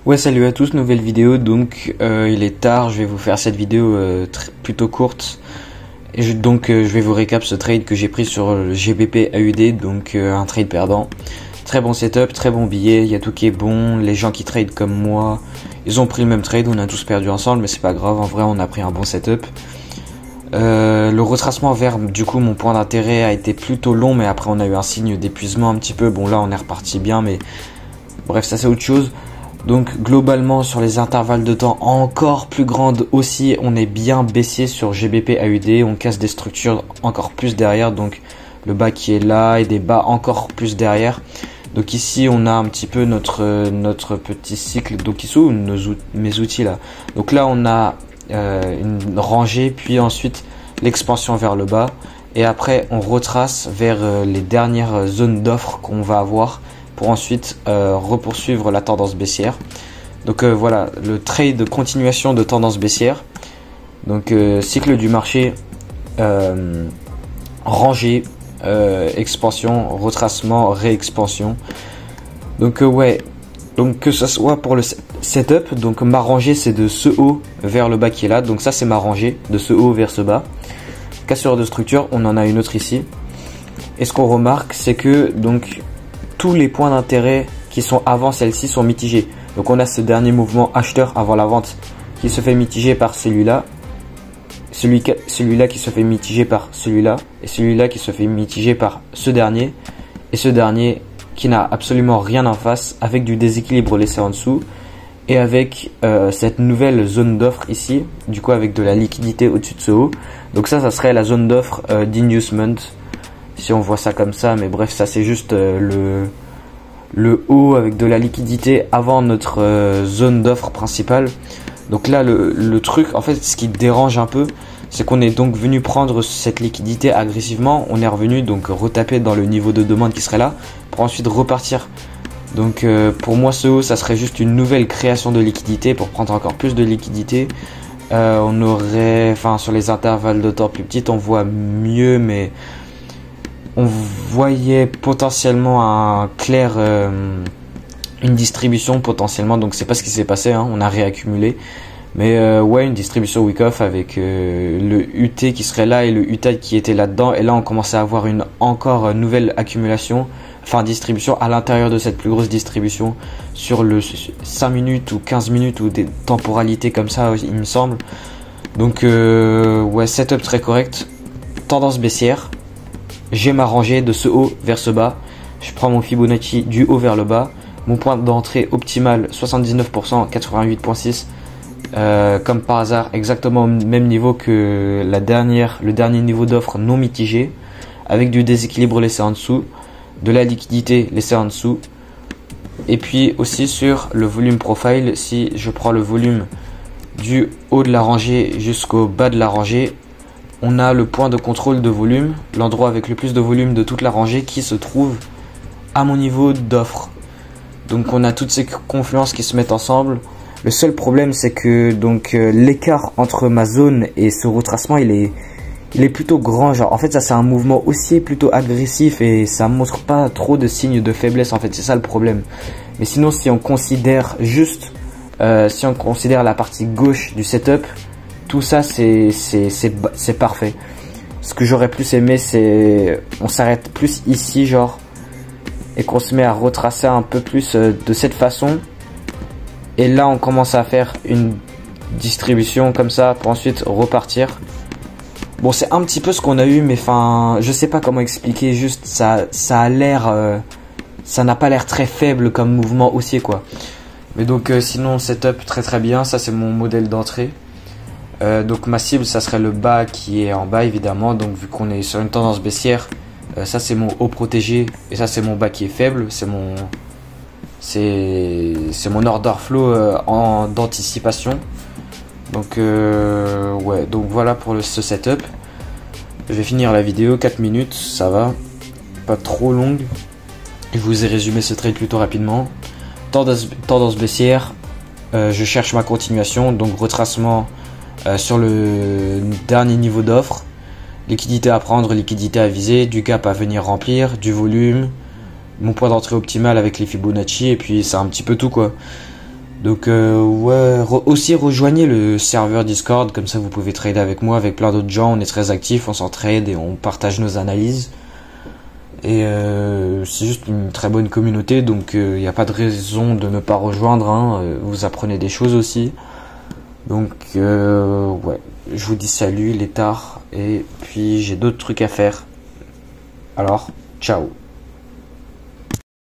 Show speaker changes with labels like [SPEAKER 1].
[SPEAKER 1] Ouais, salut à tous, nouvelle vidéo. Donc il est tard, je vais vous faire cette vidéo plutôt courte. Et je vais vous récap ce trade que j'ai pris sur le GBP AUD, donc un trade perdant. Très bon setup, très bon billet, il y a tout qui est bon. Les gens qui trade comme moi, ils ont pris le même trade, on a tous perdu ensemble, mais c'est pas grave, en vrai on a pris un bon setup. Le retracement vers du coup mon point d'intérêt a été plutôt long, mais après on a eu un signe d'épuisement un petit peu. Bon là on est reparti bien, mais bref, ça c'est autre chose. Donc globalement sur les intervalles de temps encore plus grandes aussi, on est bien baissier sur GBP AUD, on casse des structures encore plus derrière, donc le bas qui est là et des bas encore plus derrière. Donc ici on a un petit peu notre petit cycle, donc ici mes outils là. Donc là on a une rangée, puis ensuite l'expansion vers le bas, et après on retrace vers les dernières zones d'offres qu'on va avoir, pour ensuite repoursuivre la tendance baissière. Donc voilà, le trade de continuation de tendance baissière. Donc cycle du marché, rangée, expansion, retracement, réexpansion. Donc ouais, donc que ce soit pour le setup, donc ma rangée c'est de ce haut vers le bas qui est là. Donc ça c'est ma rangée, de ce haut vers ce bas. Cassure de structure, on en a une autre ici. Et ce qu'on remarque, c'est que donc tous les points d'intérêt qui sont avant celle-ci sont mitigés. Donc on a ce dernier mouvement acheteur avant la vente qui se fait mitiger par celui-là, celui-là qui se fait mitiger par celui-là, et celui-là qui se fait mitiger par ce dernier, et ce dernier qui n'a absolument rien en face, avec du déséquilibre laissé en dessous, et avec cette nouvelle zone d'offre ici, du coup avec de la liquidité au-dessus de ce haut. Donc ça serait la zone d'offre d'inducement, si on voit ça comme ça, mais bref, ça c'est juste le haut avec de la liquidité avant notre zone d'offre principale. Donc là le truc, en fait ce qui dérange un peu, c'est qu'on est donc venu prendre cette liquidité agressivement, on est revenu donc retaper dans le niveau de demande qui serait là, pour ensuite repartir. Donc pour moi ce haut ça serait juste une nouvelle création de liquidité pour prendre encore plus de liquidité. On aurait, enfin sur les intervalles de temps plus petits on voit mieux, mais on voyait potentiellement un clair, une distribution potentiellement, donc c'est pas ce qui s'est passé, hein, on a réaccumulé, mais ouais, une distribution week off avec le UT qui serait là et le UTAD qui était là dedans, et là on commençait à avoir une encore nouvelle accumulation, enfin distribution à l'intérieur de cette plus grosse distribution sur le 5 minutes ou 15 minutes ou des temporalités comme ça il me semble. Donc ouais, setup très correct, tendance baissière. J'ai ma rangée de ce haut vers ce bas. Je prends mon Fibonacci du haut vers le bas. Mon point d'entrée optimal 79%, 88.6. Comme par hasard, exactement au même niveau que le dernier niveau d'offre non mitigé, avec du déséquilibre laissé en dessous, de la liquidité laissée en dessous. Et puis aussi sur le volume profile, si je prends le volume du haut de la rangée jusqu'au bas de la rangée, on a le point de contrôle de volume, l'endroit avec le plus de volume de toute la rangée qui se trouve à mon niveau d'offre. Donc on a toutes ces confluences qui se mettent ensemble. Le seul problème c'est que donc l'écart entre ma zone et ce retracement il est plutôt grand. Genre en fait ça c'est un mouvement haussier plutôt agressif et ça montre pas trop de signes de faiblesse, en fait c'est ça le problème. Mais sinon si on considère juste si on considère la partie gauche du setup, tout ça c'est parfait. Ce que j'aurais plus aimé c'est on s'arrête plus ici genre, et qu'on se met à retracer un peu plus de cette façon, et là on commence à faire une distribution comme ça pour ensuite repartir. Bon c'est un petit peu ce qu'on a eu, mais enfin je sais pas comment expliquer, juste ça a l'air ça n'a pas l'air très faible comme mouvement haussier quoi. Mais donc sinon setup très bien, ça c'est mon modèle d'entrée. Donc ma cible ça serait le bas qui est en bas évidemment, donc vu qu'on est sur une tendance baissière, ça c'est mon haut protégé et ça c'est mon bas qui est faible, c'est mon order flow d'anticipation. Donc ouais, donc voilà pour ce setup. Je vais finir la vidéo, 4 minutes, ça va, pas trop longue. Je vous ai résumé ce trade plutôt rapidement. Tendance baissière, je cherche ma continuation, donc retracement sur le dernier niveau d'offre, liquidité à prendre, liquidité à viser, du gap à venir remplir, du volume, mon point d'entrée optimal avec les Fibonacci, et puis c'est un petit peu tout quoi. Donc ouais, aussi rejoignez le serveur Discord, comme ça vous pouvez trader avec moi, avec plein d'autres gens, on est très actifs, on s'entraide et on partage nos analyses. Et c'est juste une très bonne communauté, donc il n'y a pas de raison de ne pas rejoindre, hein. Vous apprenez des choses aussi. Donc ouais, je vous dis salut, il est tard, et puis j'ai d'autres trucs à faire. Alors, ciao.